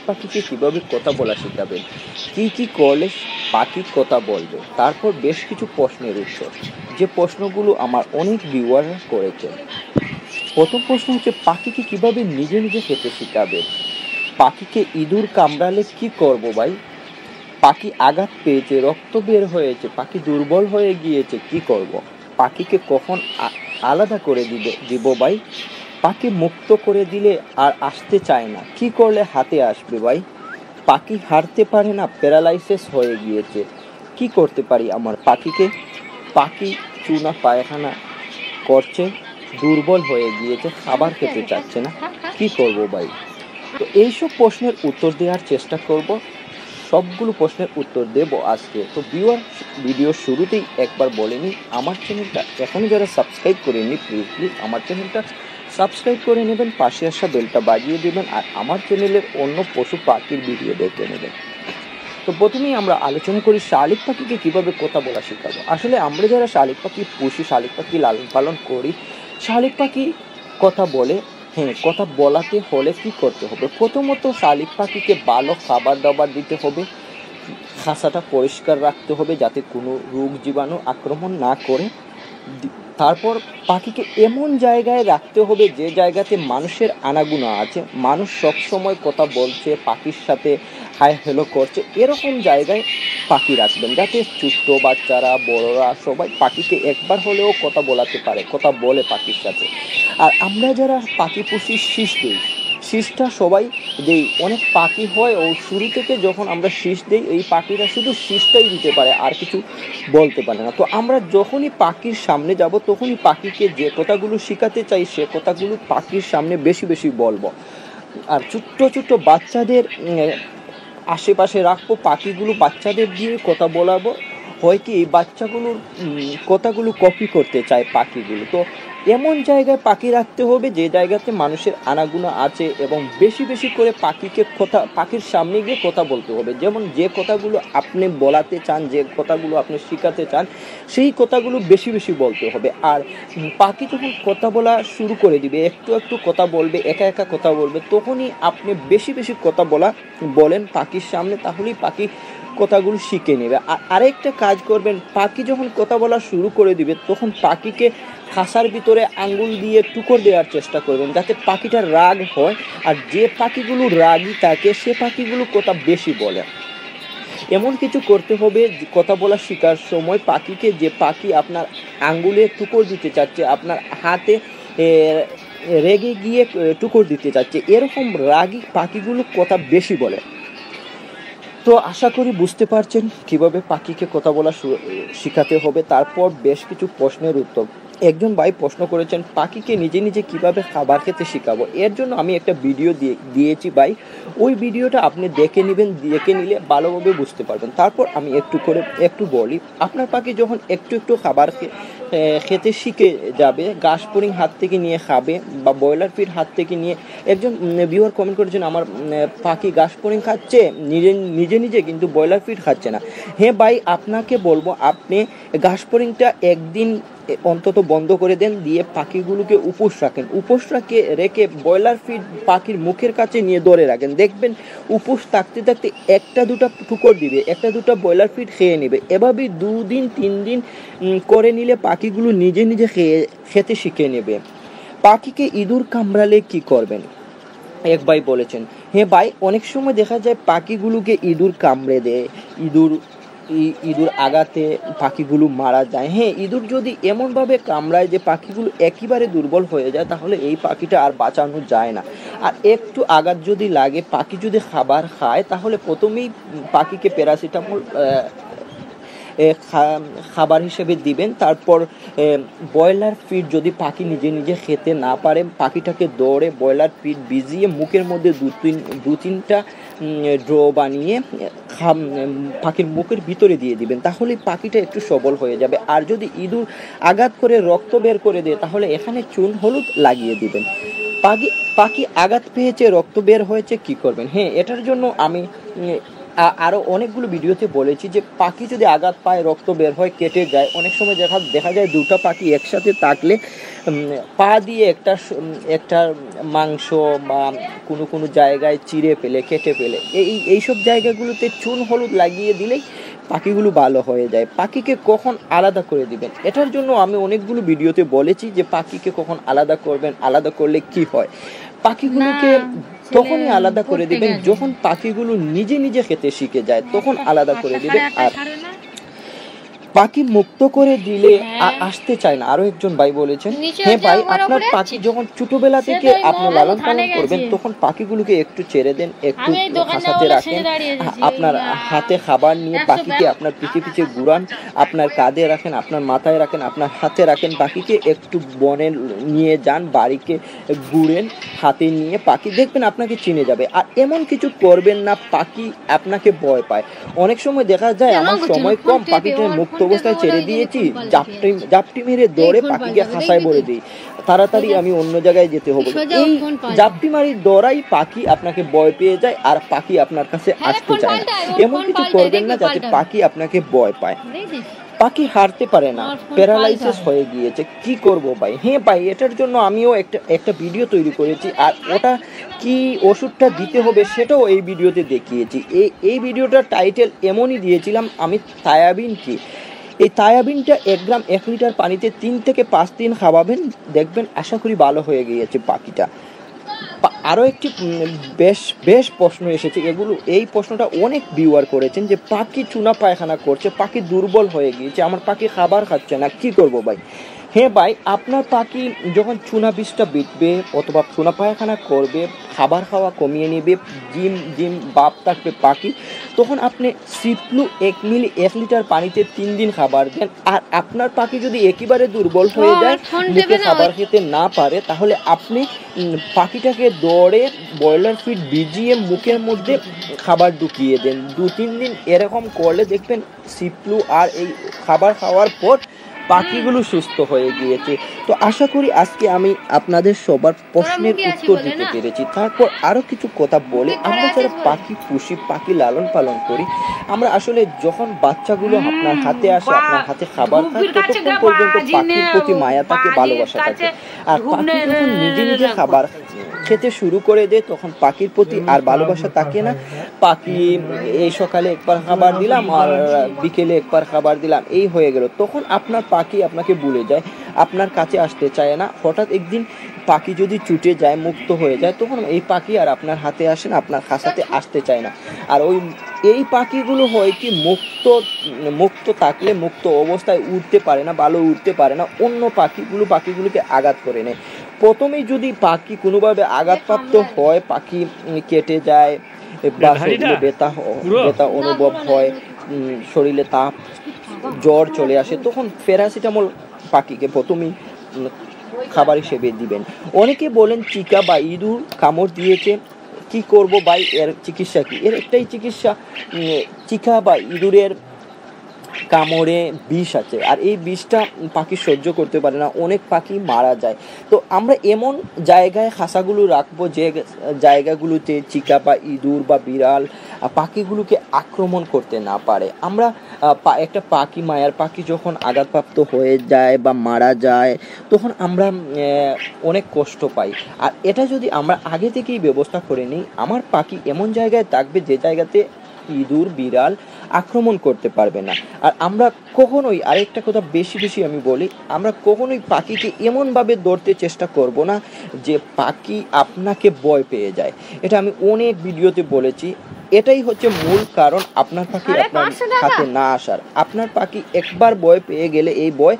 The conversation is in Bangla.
পাখিকে কিভাবে কথা বলা শেখাবেন, কি কি করলে পাখি কথা বলবে, তারপর বেশ কিছু প্রশ্নের উত্তর, যে প্রশ্নগুলো আমার অনেক ভিউয়ার করেছেন। প্রথম প্রশ্ন হচ্ছে, পাখিকে কিভাবে নিজে নিজে খেতে শেখাবেন। পাখিকে ইঁদুর কামড়ালে কি করব ভাই? পাখি আঘাত পেয়েছে, রক্ত বের হয়েছে, পাখি দুর্বল হয়ে গিয়েছে, কি করব? পাখিকে কখন আলাদা করে দিব ভাই? পাখি মুক্ত করে দিলে আর আসতে চায় না, কি করলে হাতে আসবে ভাই? পাখি হাঁটতে পারে না, প্যারালাইসিস হয়ে গিয়েছে, কি করতে পারি আমার পাখিকে? পাখি চুনা পায়খানা করছে, দুর্বল হয়ে গিয়েছে, খাবার খেতে চাচ্ছে না, কি করব ভাই? তো এইসব প্রশ্নের উত্তর দেওয়ার চেষ্টা করব, সবগুলো প্রশ্নের উত্তর দেব আজকে। তো ভিডিওর শুরুতেই একবার বলে নিই, আমার চ্যানেলটা এখনও যারা সাবস্ক্রাইব করেননি, প্লিজ আমার চ্যানেলটা সাবস্ক্রাইব করে নেবেন, পাশে আসা বেলটা বাজিয়ে দেবেন, আর আমার চ্যানেলের অন্য পশু পাখির ভিডিও দেখে নেবেন। তো প্রথমেই আমরা আলোচনা করি শালিক পাখিকে কিভাবে কথা বলা শেখাবো। আসলে আমরা যারা শালিক পাখি পুষি, শালিক পাখি লালন পালন করি, শালিক পাখি কথা বলে। হ্যাঁ, কথা বলাতে হলে কি করতে হবে? প্রথমত শালিক পাখিকে ভালো খাবার দাবার দিতে হবে, খাঁচাটা পরিষ্কার রাখতে হবে যাতে কোনো রোগ জীবাণু আক্রমণ না করে। তারপর পাখিকে এমন জায়গায় রাখতে হবে যে জায়গাতে মানুষের আনাগোনা আছে, মানুষ সবসময় কথা বলছে, পাখির সাথে হাই হ্যালো করছে, এরকম জায়গায় পাখি রাখবেন যাতে ছোট্ট বাচ্চারা, বড়রা সবাই পাখিকে একবার হলেও কথা বলাতে পারে, কথা বলে পাখির সাথে। আর আমরা যারা পাখি পুষি, শীষ দিই, শীষটা সবাই দেই। অনেক পাখি হয় ও শুরু থেকে যখন আমরা শীষ দিই, এই পাখিরা শুধু শীষটাই দিতে পারে, আর কিছু বলতে পারে না। তো আমরা যখনই পাখির সামনে যাব, তখনই পাখিকে যে কথাগুলো শেখাতে চাই, সে কথাগুলো পাখির সামনে বেশি বেশি বলবো। আর ছোট্ট ছোট্ট বাচ্চাদের আশেপাশে রাখবো, পাখিগুলো বাচ্চাদের দিয়ে কথা বলাবো। হয় কি, এই বাচ্চাগুলোর কথাগুলো কপি করতে চায় পাখিগুলো। তো এমন জায়গায় পাখি রাখতে হবে যে জায়গাতে মানুষের আনাগোনা আছে, এবং বেশি বেশি করে পাখির সামনে গিয়ে কথা বলতে হবে। যেমন যে কথাগুলো আপনি বলাতে চান, যে কথাগুলো আপনি শেখাতে চান, সেই কথাগুলো বেশি বেশি বলতে হবে। আর পাখি যখন কথা বলা শুরু করে দিবে, একটু একটু কথা বলবে, একা একা কথা বলবে, তখনই আপনি বেশি বেশি কথা বলেন পাখির সামনে, তাহলেই পাখি কথাগুলো শিখে নেবে। আর আরেকটা কাজ করবেন, পাখি যখন কথা বলা শুরু করে দিবে, তখন পাখিকে খাঁচার ভিতরে আঙ্গুল দিয়ে টুকর দেওয়ার চেষ্টা করবেন যাতে পাখিটার রাগ হয়। আর যে পাখিগুলো রাগী থাকে, সে পাখিগুলো কথা বেশি বলে। এমন কিছু করতে হবে কথা বলা শেখার সময় পাখিকে, যে পাখি আপনার আঙ্গুলে টুকর দিতে চাচ্ছে, আপনার হাতে রেগে গিয়ে টুকর দিতে চাচ্ছে, এরকম রাগী পাখিগুলো কথা বেশি বলে। তো আশা করি বুঝতে পারছেন কিভাবে পাখিকে কথা বলা শেখাতে হবে। তারপর বেশ কিছু প্রশ্নের উত্তর। একজন ভাই প্রশ্ন করেছেন, পাখিকে নিজে নিজে কিভাবে খাবার খেতে শেখাবো। এর জন্য আমি একটা ভিডিও দিয়েছি ভাই, ওই ভিডিওটা আপনি দেখে নেবেন, দেখে নিলে ভালোভাবে বুঝতে পারবেন। তারপর আমি একটু বলি, আপনার পাখি যখন একটু একটু খাবার খেতে শিখে যাবে, ঘাস ফড়িং হাত থেকে নিয়ে খাবে, বা ব্রয়লার ফিড হাত থেকে নিয়ে। একজন ভিউয়ার কমেন্ট করেছেন, আমার পাখি ঘাস ফড়িং খাচ্ছে নিজে নিজে, কিন্তু ব্রয়লার ফিড খাচ্ছে না। হ্যাঁ ভাই, আপনাকে বলবো, আপনি ঘাস ফড়িংটা একদিন অন্তত বন্ধ করে দেন, দিয়ে পাখিগুলোকে উপোস রেখে ব্রয়লার ফিড পাখির মুখের কাছে নিয়ে ধরে রাখেন। দেখবেন উপোস থাকতে থাকতে একটা দুটা টুকর দিবে, একটা দুটা ব্রয়লার ফিড খেয়ে নেবে। এভাবেই 2 দিন 3 দিন করে নিলে পাখিগুলো নিজে নিজে খেতে শিখে নেবে। পাখিকে ইঁদুর কামড়ালে কি করবেন? এক ভাই বলেছেন, হ্যাঁ ভাই, অনেক সময় দেখা যায় পাখিগুলোকে ইঁদুর কামড়ে দেয়, ইঁদুর আঘাতে পাখিগুলো মারা যায়। হ্যাঁ, ইঁদুর যদি এমনভাবে কামড়ায় যে পাখিগুলো একেবারে দুর্বল হয়ে যায়, তাহলে এই পাখিটা আর বাঁচানো যায় না। আর একটু আঘাত যদি লাগে, পাখি যদি খাবার খায়, তাহলে প্রথমেই পাখিকে প্যারাসিটামল খাবার হিসেবে দিবেন। তারপর ব্রয়লার ফিড যদি পাখি নিজে নিজে খেতে না পারে, পাখিটাকে দৌড়ে ব্রয়লার ফিড ভিজিয়ে মুখের মধ্যে দু তিনটা ড্র বানিয়ে পাখির মুখের ভিতরে দিয়ে দিবেন, তাহলে পাখিটা একটু সবল হয়ে যাবে। আর যদি ইঁদুর আঘাত করে রক্ত বের করে দেয়, তাহলে এখানে চুন হলুদ লাগিয়ে দিবেন। পাখি আঘাত পেয়েছে, রক্ত বের হয়েছে, কি করবেন? হ্যাঁ, এটার জন্য আমি আরও অনেকগুলো ভিডিওতে বলেছি যে পাখি যদি আঘাত পায়, রক্ত বের হয়, কেটে যায়, অনেক সময় দেখা যায় দুটো পাখি একসাথে থাকলে পা দিয়ে একটা মাংস বা কোনো জায়গায় চিড়ে ফেলে, কেটে ফেলে, এইসব জায়গাগুলোতে চুন হলুদ লাগিয়ে দিলেই পাখিগুলো ভালো হয়ে যায়। পাখিকে কখন আলাদা করে দিবেন, এটার জন্য আমি অনেকগুলো ভিডিওতে বলেছি যে পাখিকে কখন আলাদা করবেন, আলাদা করলে কি হয়। পাখিগুলোকে তখনই আলাদা করে দিবেন যখন পাখিগুলো নিজে নিজে খেতে শিখে যায়, তখন আলাদা করে দিবেন। আর পাখি মুক্ত করে দিলে আসতে চায় না। আরো একজন ভাই বলেছেন, হ্যাঁ ভাই, আপনার পাখি যখন ছোটবেলা থেকে আপনি লালন পালন করবেন তখন পাখিগুলোকে একটু ছেড়ে দেন, একটু হাসাতে রাখেন, আপনার হাতে খাবার নিয়ে পাখিকে আপনার পিছে পিছে ঘুরান, আপনার কাঁধে রাখেন, আপনার মাথায় রাখেন, আপনার হাতে রাখেন, পাখিকে একটু বনে নিয়ে যান, বাড়িকে ঘুরেন হাতে নিয়ে, পাখি দেখবেন আপনাকে চিনে যাবে। আর এমন কিছু করবেন না পাখি আপনাকে ভয় পায়। অনেক সময় দেখা যায় আমার সময় কম, পাখিকে মুক্ত অবস্থায় ছেড়ে দিয়েছি, জাপটি মেরে দৌড়ে পাখিকে খাসায় ভরে দিই, তাড়াতাড়ি আমি অন্য জায়গায় যেতে হবে। এই জাপটি মারি দৌড়াই পাখি আপনাকে ভয় পেয়ে যায় আর পাখি আপনার কাছে আসতে চায় না। এমন কিছু করবেন না যাতে পাখি আপনাকে ভয় পায়। পাখি হারতে পারে না, প্যারালাইসিস হয়ে গিয়েছে, কি করব ভাই? হ্যাঁ ভাই, এটার জন্য আমিও একটা ভিডিও তৈরি করেছি, আর ওটা কি ওষুধটা দিতে হবে সেটাও এই ভিডিওতে দেখিয়েছি। এই ভিডিওটার টাইটেল এমনই দিয়েছিলাম আমি, থায়াবিন কি। এই থায়াবিনটা 1 গ্রাম 1 লিটার পানিতে 3 থেকে 5 দিন খাওয়াবেন, দেখবেন আশা করি ভালো হয়ে গিয়েছে পাখিটা। আরও একটি বেশ প্রশ্ন এসেছে, এই প্রশ্নটা অনেক ভিউয়ার করেছেন যে পাখি চুনা পায়খানা করছে, পাখি দুর্বল হয়ে গিয়েছে, আমার পাখি খাবার খাচ্ছে না, কি করব ভাই? হ্যাঁ ভাই, আপনার পাখি যখন চুনা বিষটা বিটবে অথবা চুনা পায়খানা করবে, খাবার খাওয়া কমিয়ে নেবে, জিম বাপ থাকবে পাখি, তখন আপনি সিপ্লু 1 মিলি 1 লিটার পানিতে 3 দিন খাবার দেন। আর আপনার পাখি যদি একেবারে দুর্বল হয়ে যায়, মুখে খাবার খেতে না পারে, তাহলে আপনি পাখিটাকে দৌড়ে ব্রয়লার ফিড ভিজিয়ে মুখের মধ্যে খাবার ঢুকিয়ে দেন। 2-3 দিন এরকম করলে দেখবেন সিপ্লু আর এই খাবার খাওয়ার পর পাখিগুলো সুস্থ হয়ে গিয়েছে। তো আশা করি আজকে আমি আপনাদের সবার প্রশ্নের উত্তর দিতে পেরেছি। তারপর আরো কিছু কথা বলি, আমরা যারা পাখি পুষি, পাখি লালন পালন করি, আমরা আসলে যখন বাচ্চাগুলো আপনার হাতে আসে, আপনার হাতে খাবার খায়, ততক্ষণ পর্যন্ত পাখির প্রতি মায়া থাকে, ভালোবাসা থাকে। আর পাখি যখন নিজে নিজে খাবার খেতে শুরু করে দেয় তখন পাখির প্রতি আর ভালোবাসা থাকে না। পাখি এই সকালে একবার খাবার দিলাম আর বিকেলে একবার খাবার দিলাম, এই হয়ে গেল, তখন আপনার পাখি আপনাকে ভুলে যায়, আপনার কাছে আসতে চায় না। হঠাৎ একদিন পাখি যদি ছুটে যায়, মুক্ত হয়ে যায়, তখন এই পাখি আর আপনার হাতে আসে না, আপনার খাসাতে আসতে চায় না। আর এই পাখিগুলো হয় কি, মুক্ত থাকলে মুক্ত অবস্থায় উঠতে পারে না, ভালো উঠতে পারে না, অন্য পাখিগুলোকে আঘাত করে নেয়। প্রথমেই যদি পাখি কোনোভাবে আঘাতপ্রাপ্ত হয়, পাখি কেটে যায় বা শরীরে ব্যথা অনুভব হয়, শরীরে তাপ, জ্বর চলে আসে, তখন প্যারাসিটামল পাখিকে প্রথমেই খাবার হিসেবে দিবেন। অনেকে বলেন চিকা বা ইঁদুর কামড় দিয়েছে, কি করব ভাই, এর চিকিৎসা কি? এর একটাই চিকিৎসা, চিকা বা ইঁদুরের কামড়ে বিষ আছে, আর এই বিষটা পাখি সহ্য করতে পারে না, অনেক পাখি মারা যায়। তো আমরা এমন জায়গায় খাসাগুলো রাখবো যে জায়গাগুলোতে চিকা বা ইঁদুর বা বিড়াল পাখিগুলোকে আক্রমণ করতে না পারে। আমরা একটা পাখি, মায়ার পাখি যখন আঘাতপ্রাপ্ত হয়ে যায় বা মারা যায়, তখন আমরা অনেক কষ্ট পাই। আর এটা যদি আমরা আগে থেকেই ব্যবস্থা করে নিই, আমার পাখি এমন জায়গায় থাকবে যে জায়গাতে ইঁদুর বিড়াল আক্রমণ করতে পারবে না। আর আমরা কখনোই, আরেকটা কথা বেশি আমি বলি, আমরা কখনোই পাখিকে এমনভাবে ধরতে চেষ্টা করব না যে পাখি আপনাকে ভয় পেয়ে যায়। এটা আমি অনেক ভিডিওতে বলেছি। এটাই হচ্ছে মূল কারণ আপনার পাখি আপনার হাতে না আসার। আপনার পাখি একবার ভয় পেয়ে গেলে এই ভয়